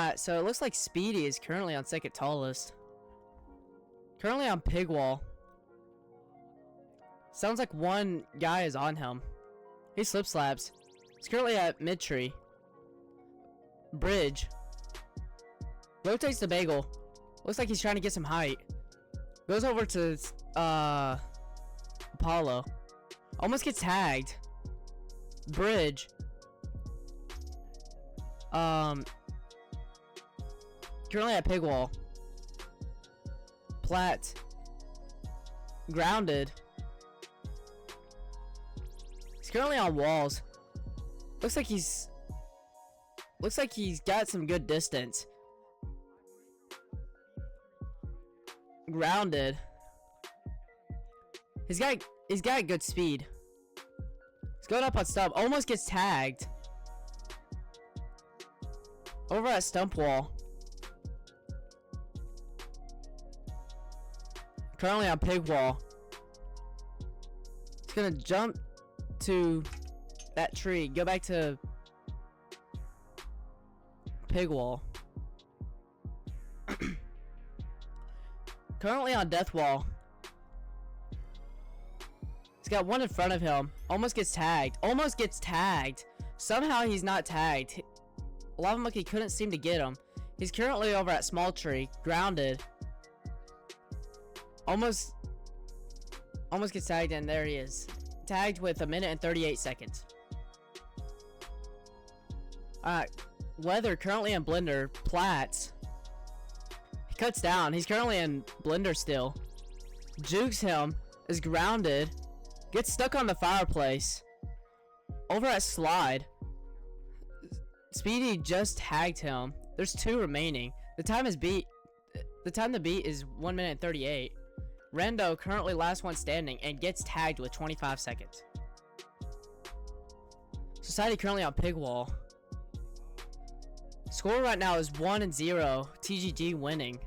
Alright, so it looks like Speedy is currently on second tallest. Currently on pig wall. Sounds like one guy is on him. He slip slaps. He's currently at mid tree. Bridge. Rotates the bagel. Looks like he's trying to get some height. Goes over to Apollo. Almost gets tagged. Bridge. Currently at pig wall. Plat. Grounded. He's currently on walls. Looks like he's got some good distance. Grounded. He's got good speed. He's going up on stump. Almost gets tagged. Over at stump wall. Currently on pig wall. He's gonna jump to that tree. Go back to pig wall. Currently on death wall. He's got one in front of him. Almost gets tagged. Almost gets tagged. Somehow he's not tagged. Lava Monkey couldn't seem to get him. He's currently over at small tree. Grounded. Almost gets tagged, and there he is. Tagged with 1 minute and 38 seconds. Weather currently in blender. Plats. He cuts down. He's currently in blender still. Jukes him. Is grounded. Gets stuck on the fireplace. Over at slide. Speedy just tagged him. There's 2 remaining. The time to beat is 1 minute and 38. Rendo currently last one standing and gets tagged with 25 seconds. Society currently on pig wall. Score right now is 1-0. TGG winning.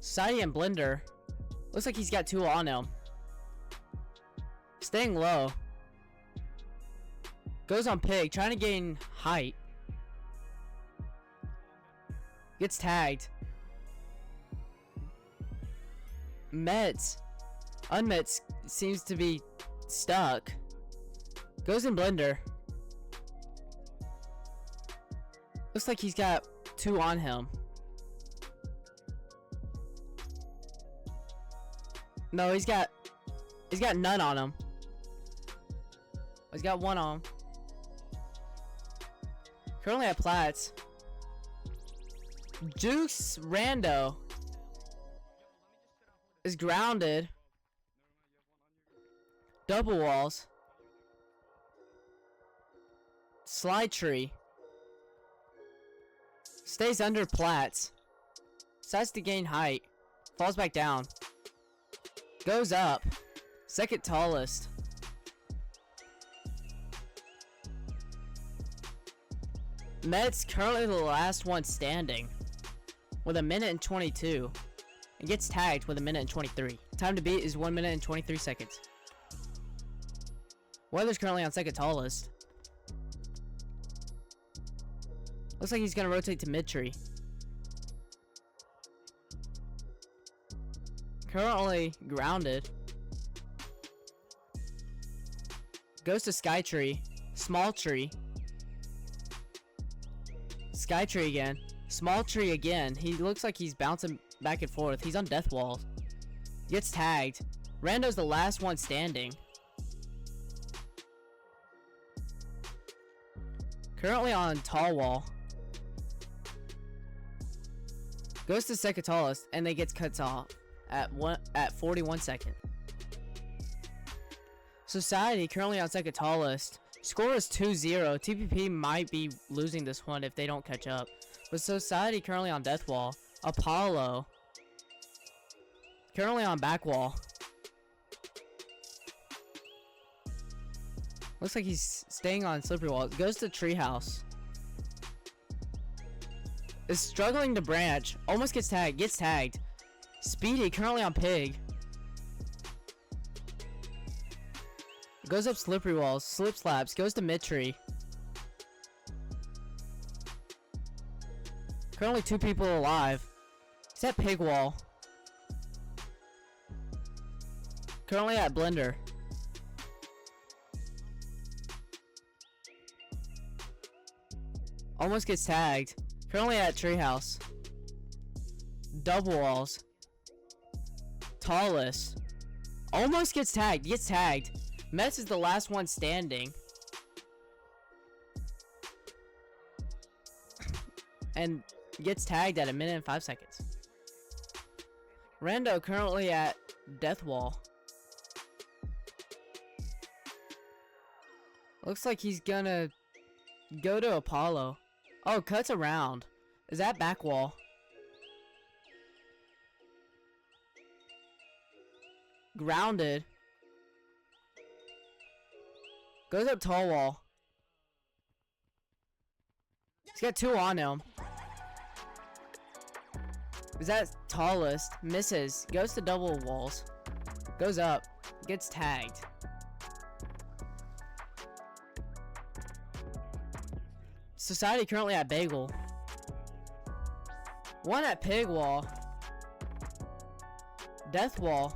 Society and blender. Looks like he's got 2 on him. Staying low. Goes on pig, trying to gain height. Gets tagged. Unmet seems to be stuck. Goes in blender. Looks like he's got 2 on him. No, he's got none on him. He's got 1 on him. Currently at plats. Juice Rando is grounded. Double walls. Slide tree. Stays under plats. Decides to gain height. Falls back down. Goes up. Second tallest. Met's currently the last one standing with 1 minute and 22 and gets tagged with 1 minute and 23. Time to beat is 1 minute and 23 seconds. Weather's currently on second tallest. Looks like he's gonna rotate to mid tree. Currently grounded. Goes to sky tree. Small tree. Sky tree again. Small tree again. He looks like he's bouncing back and forth. He's on death wall. Gets tagged. Rando's the last one standing. Currently on tall wall. Goes to second tallest and then gets cut off at 41 seconds. Society currently on second tallest. Score is 2-0. TPP might be losing this one if they don't catch up. But Society currently on death wall. Apollo currently on back wall. Looks like he's staying on slippery wall. Goes to treehouse. Is struggling to branch. Almost gets tagged. Gets tagged. Speedy currently on pig. Goes up slippery walls. Slip slaps. Goes to mid tree. Currently 2 people alive. He's at pig wall. Currently at blender. Almost gets tagged. Currently at treehouse. Double walls. Tallest. Almost gets tagged. Gets tagged. Mets is the last one standing. And gets tagged at 1 minute and 5 seconds. Rando currently at death wall. Looks like he's gonna go to Apollo. Oh, cuts around. Is that back wall? Grounded. Goes up tall wall. He's got 2 on him. Is that tallest? Misses. Goes to double walls. Goes up. Gets tagged. Society currently at bagel. 1 at pig wall. Death wall.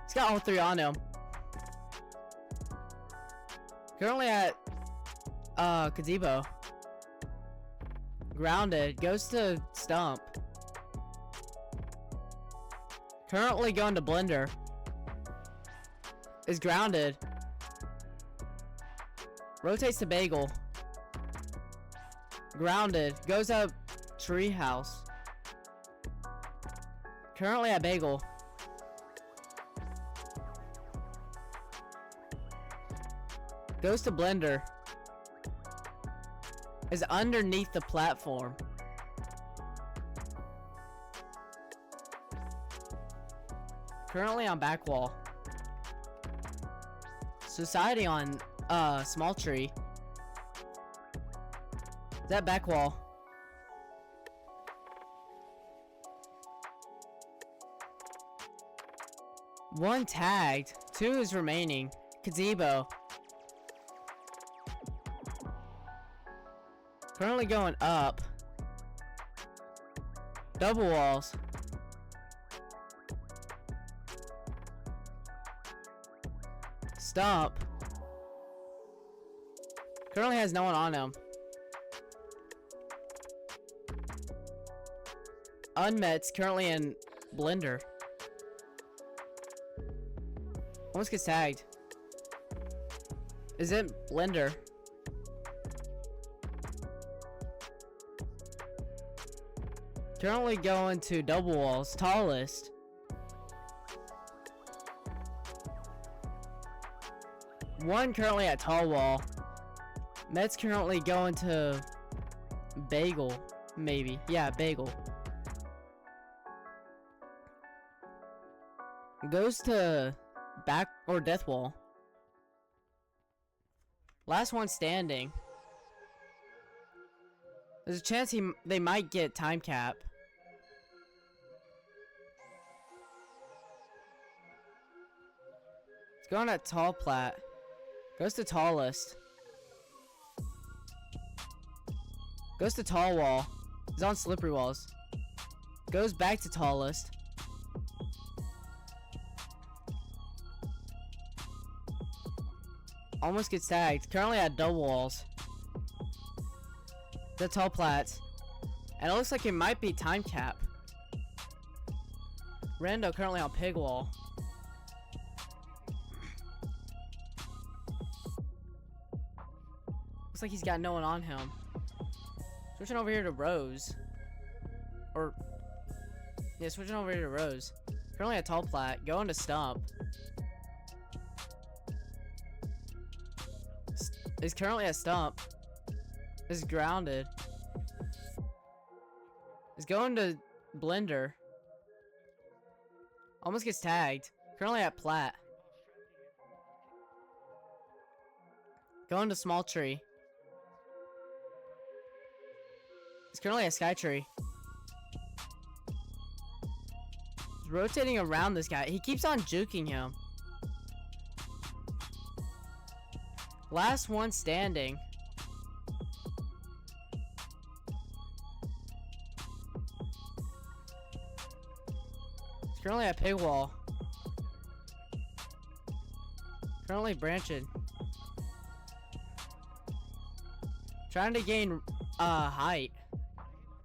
He's got all 3 on him. Currently at gazebo. Grounded. Goes to stump. Currently going to blender. Is grounded. Rotates to bagel. Grounded. Goes up treehouse. Currently at bagel. Goes to blender. Is underneath the platform. Currently on back wall. Society on small tree. Is that back wall? One tagged. 2 is remaining. Gazebo. Currently going up. Double walls. Stump. Currently has no one on him. Unmet's currently in blender. Almost gets tagged. Is it blender? Currently going to double walls. Tallest. One currently at tall wall. Met's currently going to bagel. Maybe. Yeah, bagel. Goes to back or death wall. Last one standing. There's a chance they might get time cap. It's going at tall plat. Goes to tallest. Goes to tall wall. He's on slippery walls. Goes back to tallest. Almost gets tagged. Currently at double walls. The tall plats. And it looks like it might be time cap. Rando currently on pig wall. Looks like he's got no one on him. Switching over here to Rose. Or yeah, switching over here to Rose. Currently at tall plat. Going to stump. Is currently at stump. Is grounded. Is going to blender. Almost gets tagged. Currently at plat. Going to small tree. It's currently at sky tree. He's rotating around this guy. He keeps on juking him. Last one standing. Currently at pig wall. Currently branching. Trying to gain height.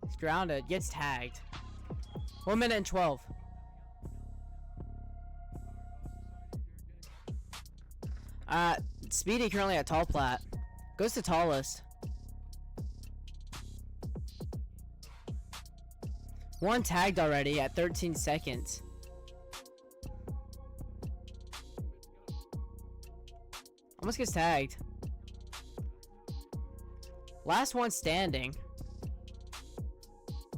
He's grounded. Gets tagged. 1 minute and 12. Speedy currently at tall plat. Goes to tallest. One tagged already at 13 seconds. Almost gets tagged. Last one standing.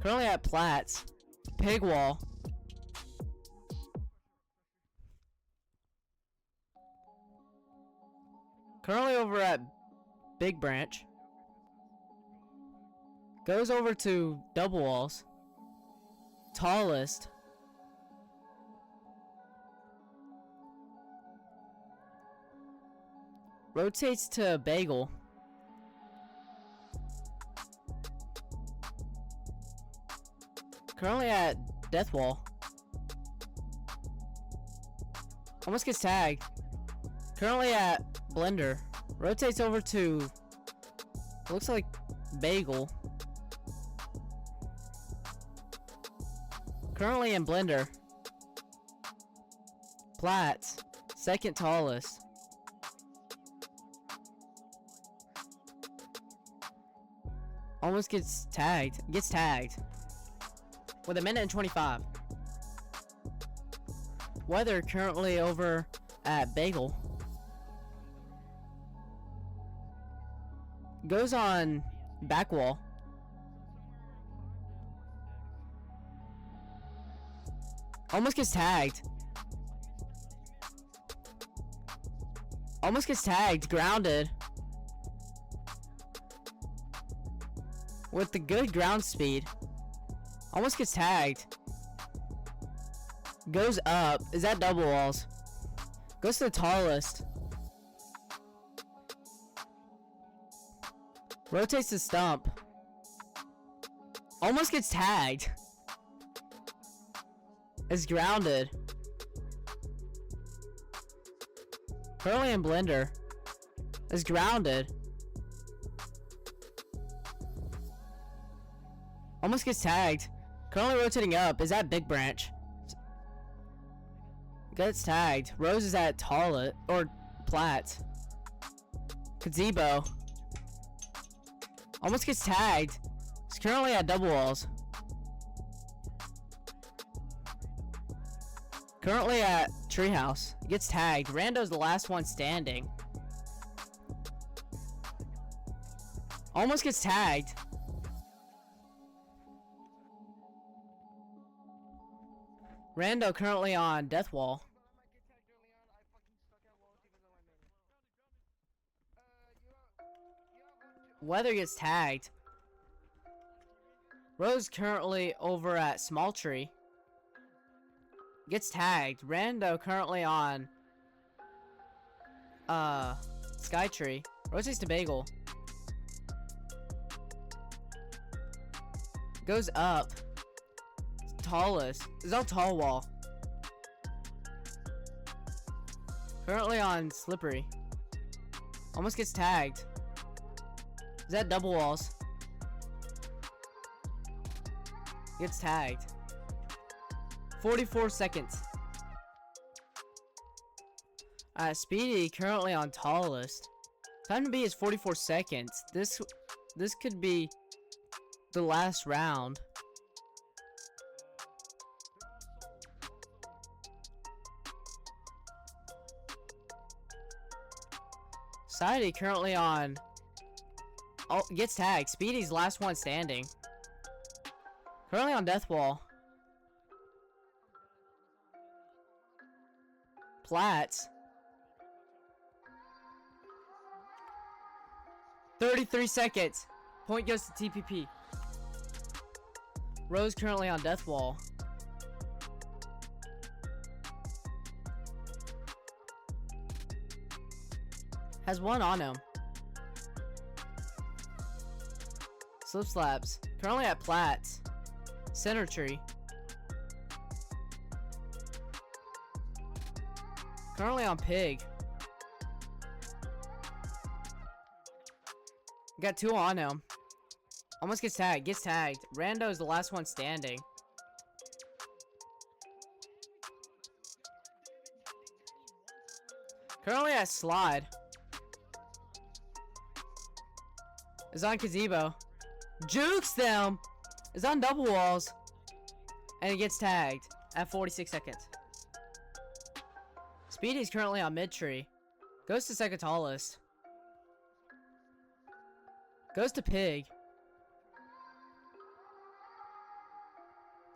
Currently at plats. Pig wall. Currently over at big branch. Goes over to double walls. Tallest. Rotates to bagel. Currently at death wall. Almost gets tagged. Currently at blender. Rotates over to, looks like bagel. Currently in blender. Plats. Second tallest. Almost gets tagged. Gets tagged. With 1 minute and 25. Weather currently over at bagel. Goes on back wall. Almost gets tagged. Almost gets tagged. Grounded. With the good ground speed. Almost gets tagged. Goes up. Is that double walls? Goes to the tallest. Rotates the stump. Almost gets tagged. Is grounded. Currently in blender. Is grounded. Almost gets tagged. Currently rotating up. Is that big branch? Gets tagged. Rose is at tallest or plat. Gazebo. Almost gets tagged. It's currently at double walls. Currently at treehouse. Gets tagged. Rando's the last one standing. Almost gets tagged. Rando currently on death wall. Weather gets tagged. Rose currently over at small tree. Gets tagged. Rando currently on sky tree. Rotates to bagel. Goes up. Tallest. Is on tall wall. Currently on slippery. Almost gets tagged. Is that double walls? Gets tagged. 44 seconds. Speedy currently on tallest. Time to beat is 44 seconds. This could be the last round. Society currently on. Oh, gets tagged. Speedy's last one standing. Currently on death wall. Plats. 33 seconds. Point goes to TPP. Rose currently on death wall. Has one on him. Slip slaps. Currently at plats. Center tree. Currently on pig. Got 2 on him. Almost gets tagged. Gets tagged. Rando is the last one standing. Currently at slide. Is on Gazebo. Jukes them! Is on double walls. And it gets tagged at 46 seconds. Speedy's currently on mid tree. Goes to second tallest. Goes to pig.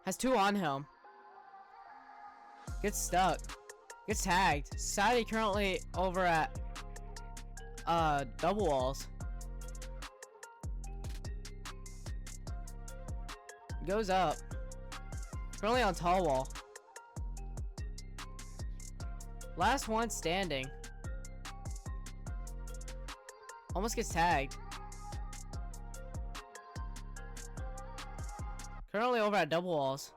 Has 2 on him. Gets stuck. Gets tagged. Society currently over at double walls. Goes up. Currently on tall wall. Last one standing. Almost gets tagged. Currently over at double walls.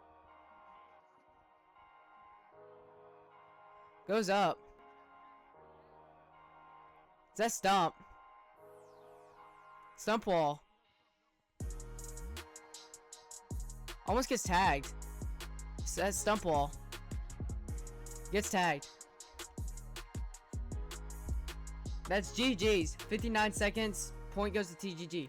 Goes up. Is that stump? Stump wall. Almost gets tagged. That's stump wall. Gets tagged. That's GG's. 59 seconds. Point goes to TGG.